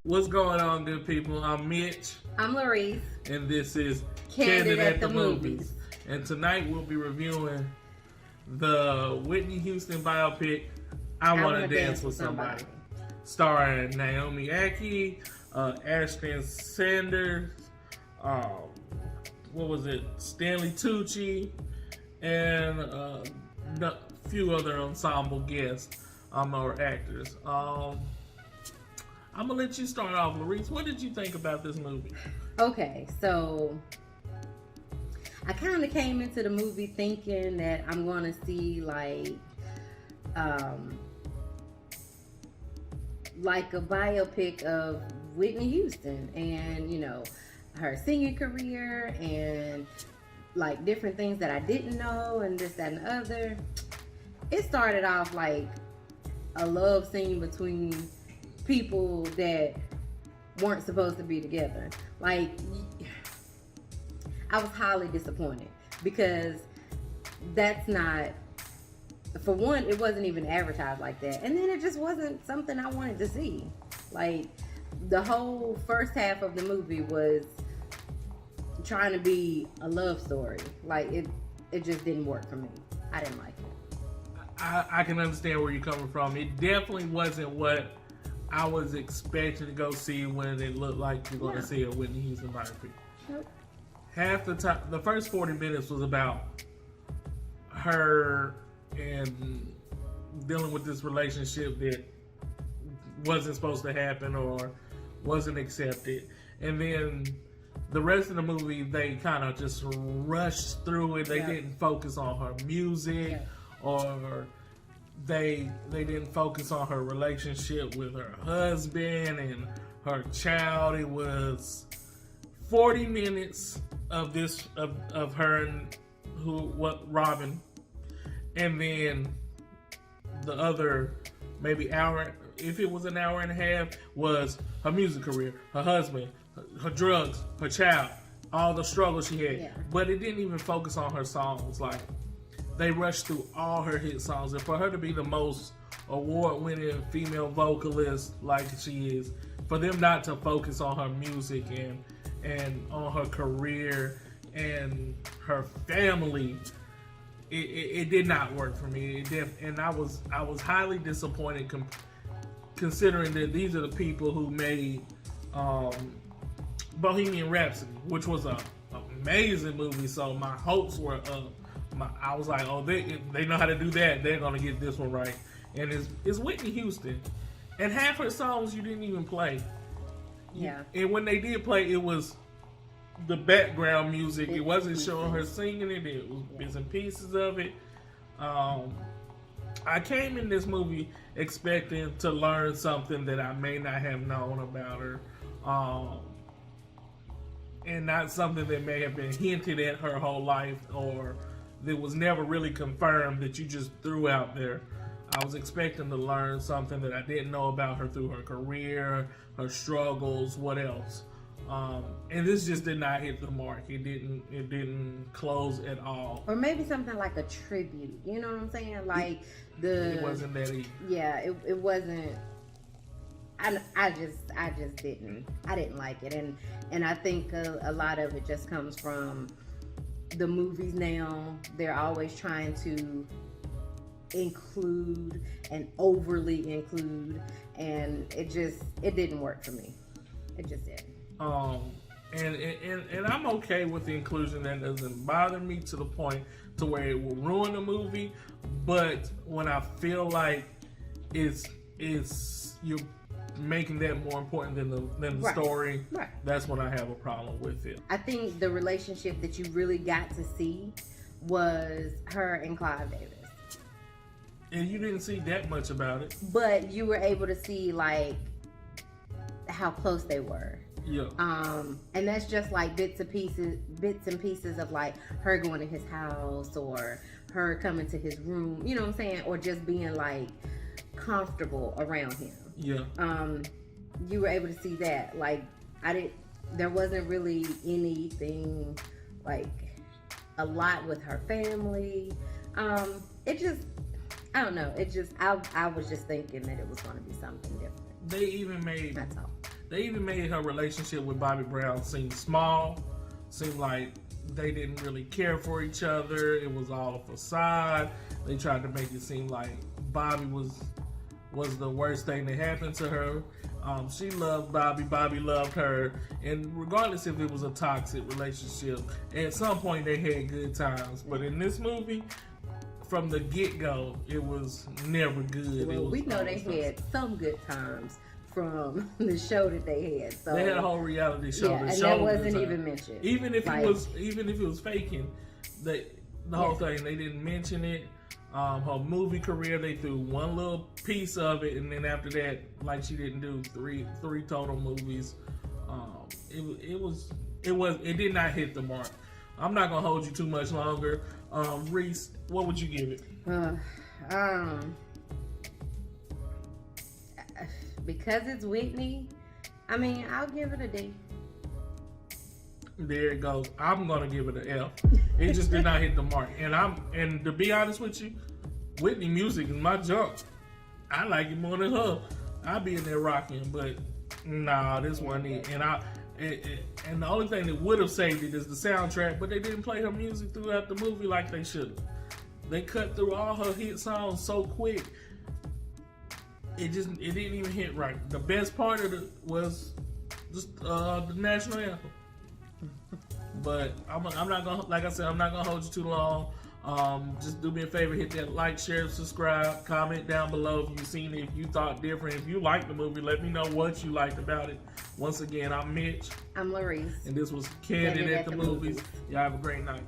What's going on, good people? I'm Mitch. I'm LaRese. And this is Candid at the Movies. And tonight we'll be reviewing the Whitney Houston biopic, I Wanna Dance with Somebody. Starring Naomi Ackie, Ashton Sanders, Stanley Tucci, and a few other ensemble guests or actors. I'm gonna let you start off, LaRese. What did you think about this movie? Okay, so I kind of came into the movie thinking that I'm gonna see like a biopic of Whitney Houston and, you know, her singing career and like different things that I didn't know and this, that, and the other. It started off like a love scene between people that weren't supposed to be together. Like, I was highly disappointed because that's not, for one, it wasn't even advertised like that, and then it just wasn't something I wanted to see. Like, the whole first half of the movie was trying to be a love story. Like, it just didn't work for me. I didn't like it. I can understand where you're coming from. It definitely wasn't what I was expecting to go see when it looked like you're going to see a Whitney Houston biopic. Nope. Half the time, the first 40 minutes was about her and dealing with this relationship that wasn't supposed to happen or wasn't accepted. And then the rest of the movie, they kind of just rushed through it. They didn't focus on her music or they didn't focus on her relationship with her husband and her child. It was 40 minutes of this of her and Robin, and then the other maybe hour, if it was an hour and a half, was her music career, her husband, her drugs, her child, all the struggles she had. But it didn't even focus on her songs. Like, they rushed through all her hit songs, and for her to be the most award-winning female vocalist like she is, for them not to focus on her music and on her career and her family, it did not work for me. And I was highly disappointed considering that these are the people who made Bohemian Rhapsody, which was an amazing movie. So my hopes were up. I was like, oh, they know how to do that. They're gonna get this one right. And it's Whitney Houston, and half her songs you didn't even play. Yeah. And when they did play, it was the background music. It wasn't showing her singing it. It was bits and pieces of it. I came in this movie expecting to learn something that I may not have known about her, and not something that may have been hinted at her whole life or that was never really confirmed that you just threw out there. I was expecting to learn something that I didn't know about her through her career, her struggles, what else. And this just did not hit the mark. It didn't close at all. Or maybe something like a tribute. You know what I'm saying? Like it wasn't that easy. Yeah, it wasn't. I just didn't like it, and I think a lot of it just comes from the movies now. They're always trying to include and overly include, and it didn't work for me. It just didn't. And I'm okay with the inclusion. That doesn't bother me to the point to where it will ruin the movie. But when I feel like it's you're making that more important than the story, that's when I have a problem with it. I think the relationship that you really got to see was her and Clive Davis. And you didn't see that much about it. But you were able to see like how close they were. Yeah. And that's just like bits and pieces of like her going to his house or her coming to his room, you know what I'm saying? Or just being like comfortable around him. Yeah. You were able to see that. Like, there wasn't really anything like a lot with her family. It just, I don't know. It just, I was just thinking that it was going to be something different. They even made, that's all. They even made her relationship with Bobby Brown seem small, seem like they didn't really care for each other. It was all a facade. They tried to make it seem like Bobby was the worst thing that happened to her. She loved Bobby. Bobby loved her. And regardless if it was a toxic relationship, at some point they had good times. But in this movie, from the get-go, it was never good. Well, we know they had some good times from the show that they had. So they had a whole reality show. Yeah, and that wasn't even mentioned. Even if it was faking, the whole thing, they didn't mention it. Her movie career, they threw one little piece of it, and then after that, like she didn't do three total movies. It did not hit the mark. I'm not gonna hold you too much longer. Reese, what would you give it? Because it's Whitney, I mean, I'll give it a D. There it goes. I'm gonna give it an F. It just did not hit the mark. And to be honest with you, Whitney music is my junk. I like it more than her. I'll be in there rocking, but nah, this wasn't it. And the only thing that would have saved it is the soundtrack, but they didn't play her music throughout the movie like they should have. They cut through all her hit songs so quick. It didn't even hit right. The best part of it was just the national anthem. But I'm not gonna, like I said, I'm not gonna hold you too long. Just do me a favor, hit that like, share, subscribe, comment down below if you've seen it, if you thought different, if you liked the movie, let me know what you liked about it. Once again, I'm Mitch. I'm LaRese. And this was Candid at the Movies. Y'all have a great night.